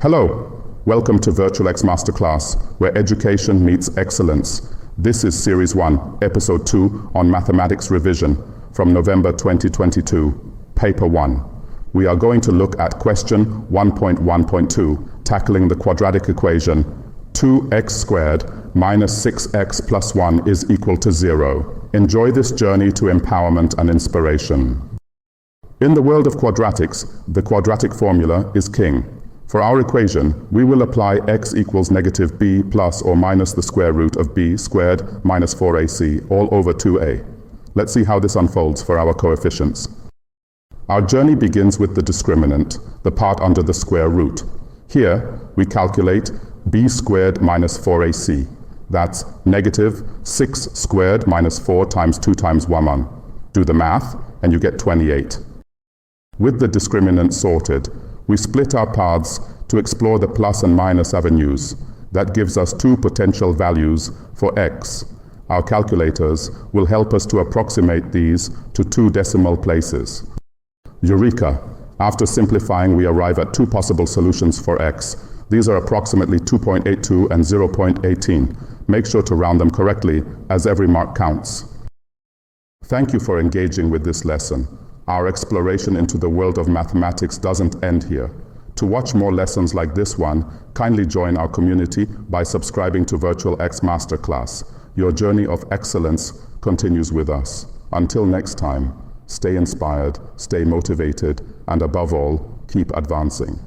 Hello, welcome to VirtualX MasterClass, where education meets excellence. This is Series 1, Episode 2 on Mathematics Revision from November 2022, Paper 1. We are going to look at question 1.1.2, tackling the quadratic equation 2x squared minus 6x plus 1 is equal to 0. Enjoy this journey to empowerment and inspiration. In the world of quadratics, the quadratic formula is king. For our equation, we will apply x equals negative b plus or minus the square root of b squared minus 4ac all over 2a. Let's see how this unfolds for our coefficients. Our journey begins with the discriminant, the part under the square root. Here, we calculate b squared minus 4ac. That's negative 6 squared minus 4 times 2 times 1. Do the math, and you get 28. With the discriminant sorted, we split our paths to explore the plus and minus avenues. That gives us two potential values for x. Our calculators will help us to approximate these to two decimal places. Eureka! After simplifying, we arrive at two possible solutions for x. These are approximately 2.82 and 0.18. Make sure to round them correctly, as every mark counts. Thank you for engaging with this lesson. Our exploration into the world of mathematics doesn't end here. To watch more lessons like this one, kindly join our community by subscribing to VirtualX MasterClass. Your journey of excellence continues with us. Until next time, stay inspired, stay motivated, and above all, keep advancing.